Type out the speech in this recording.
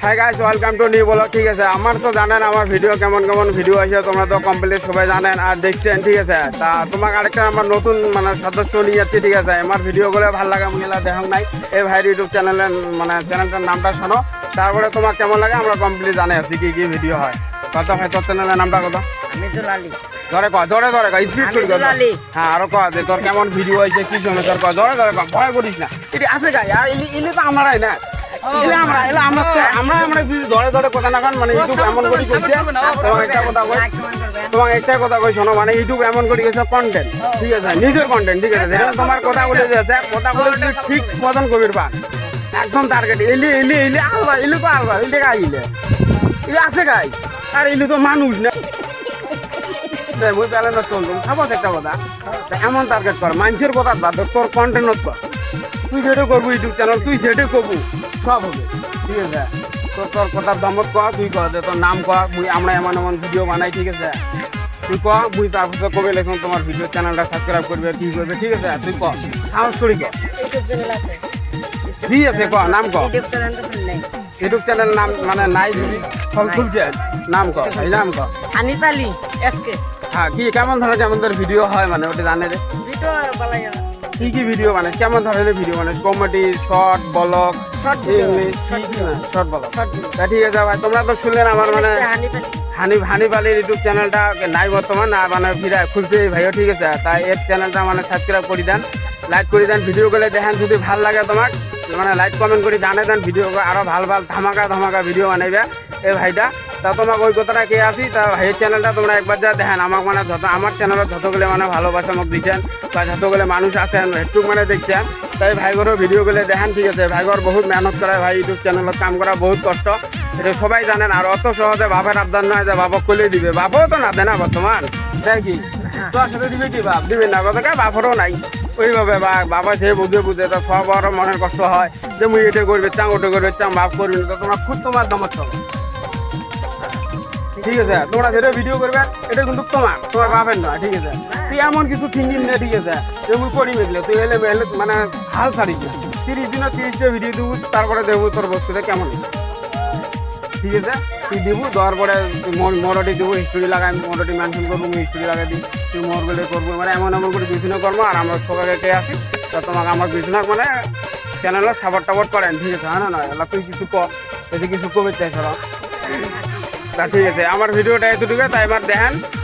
Hi guys, welcome to new blog. ঠিক আছে, আমার তো জানেন আমার ভিডিও কেমন কেমন ভিডিও আছে, তোমরা তো কমপ্লিট সবাই জানেন আর দেখছেন। ঠিক আছে, তা তোমাকে আরেকটা আমার নতুন মানে সদস্য নিয়ে যাচ্ছি। ঠিক আছে, আমার ভিডিওগুলো ভালো লাগে মুগেলা দেখো নাই এই ভাইয়ের ইউটিউব চ্যানেলের মানে চ্যানেলটার নামটা শোনো, তারপরে তোমার কেমন লাগে আমরা কমপ্লিট জানে আসছি কি কি ভিডিও হয়। কত ভাই তোর চ্যানেলের নামটা কত? ধরে কয় জোরে জোরে কয় স্পিড করে কয়। হ্যাঁ আরো কয় যে তোর কেমন ভিডিও হয়েছে কি জন্য তোর কয় জোরে জোরে কয়, ভয় করিস না। এটি আছে গাই আর ইলি তো আমরাই না, আমরা যদি ধরে ধরে কথা না কান মানে ইউটিউব এমন করে করছে। তোমাকে একটা কথা কই শোনো, মানে ইউটিউব এমন করে গেছে কন্টেন্ট। ঠিক আছে, নিজের কন্টেন্ট। ঠিক আছে, যেরকম তোমার কথা বলে যাচ্ছে কথাগুলো যদি ঠিক মতন কবির পা একদম টার্গেট ইলি ইলি ইলি আলবা ইলি তো আলবা ইলি গাই ইলে ইলি আছে গাই আর ইলি তো মানুষ না। মুই প্যালেন্ট চলতাম খাবো একটা কথা এমন টার্গেট কর মানুষের কথা বাদ তোর কন্টেন্ট কর। তুই যেটা করবো ইউটিউব চ্যানেল তুই যেটা করবো সব হবে। ঠিক আছে, তোর কথার দমত কর, তুই কর যে তোর নাম কর, মুই আমরা এমন এমন ভিডিও বানাই। ঠিক আছে, তুই কর, মুই তারপর কবে লেখন তোমার ভিডিও চ্যানেলটা সাবস্ক্রাইব করবে কি করবে। ঠিক আছে, তুই কর সাহস করি কর। ঠিক আছে, কর নাম কর। ইউটিউব চ্যানেল নাম মানে নাই যদি ফল খুলছে নাম কর, এই নাম কর। হানিতালি এসকে হ্যাঁ, কি কেমন ধরনের ভিডিও হয় মানে ওটা জানে রে? ভিডিও বানাই কি কি ভিডিও মানে কেমন ধরনের ভিডিও মানে comedy short blog English short blog. ঠিক আছে ভাই, তোমরা তো শুনলেন আমার মানে হানিপালির ইউটিউব চ্যানেলটা নাই বর্তমান মানে ফিরে খুলছে ভাইও। ঠিক আছে, তাই এর চ্যানেলটা মানে সাবস্ক্রাইব করে দেন, লাইক করে দেন, ভিডিওগুলো দেখেন। যদি ভালো লাগে তোমার মানে লাইক কমেন্ট করে জানিয়ে দেন, ভিডিও আরও ভাল ভাল ধামাকা ধামাকা ভিডিও বানাইবে এই ভাইটা। তা তোমাকে ওই কথাটা কে আসি তা ভাইয়ের চ্যানেলটা তোমরা একবার যা দেখেন। আমাকে মানে যত আমার চ্যানেলের যতগুলো মানে ভালোবাসা আমাকে দিচ্ছেন বা যতগুলো মানুষ আছেন একটু মানে দেখছেন, তাই ভাইগরও ভিডিওগুলো দেখেন। ঠিক আছে, ভাইগর বহুত মেহনত করে ভাই, ইউটিউব চ্যানেলত কাম করা বহুত কষ্ট, এটা সবাই জানেন। আর অত সহজে বাবার আবদার নয় যে বাবা করলে দিবে, বাবাও তো না দেয় না বর্তমান, তাই কি তোর সাথে দিবে কি বাপ দিবে না কথা বাপরও নাই ওইভাবে। বা বাবা সে বুঝে বুঝে তো সব আরও মনের কষ্ট হয় যে মুই এটা করবে চাং ওটা করবে চাং বাপ করবি না, তো তোমরা খুব তোমার দমত চলো। ঠিক আছে, তোমরা যেটা ভিডিও করবে এটা কিন্তু তোমার বাপের নয়। ঠিক আছে, তুই এমন কিছু থিঙ্কিং নেই। ঠিক আছে, তুই করি মেঘলে তুই হেলে মানে হাল ছাড়িস না। 30 দিনও 30টা ভিডিও দিব, তারপরে দেবো তোর বস্তুটা কেমন। ঠিক আছে, তুই দিব দেওয়ার পরে মোরটি দেবো, হিস্টোরি লাগাই মোরটি মেনশন করবো, হিস্টোরি লাগাই দিই, তুই মোরগুলো করবো মানে এমন এমন করে বিছুনা করবো। আর আমরা সবাইকে কে আসি তা তোমাকে আমার বিছুনা মানে চ্যানেলে সাপোর্ট টাপোর্ট করেন। ঠিক আছে, হ্যাঁ না নয় এলা তুই কিছু কর, এতে কিছু কবে চাইছ। তা ঠিক আছে, আমার ভিডিওটা এতটুকু, তাই এবার দেখেন।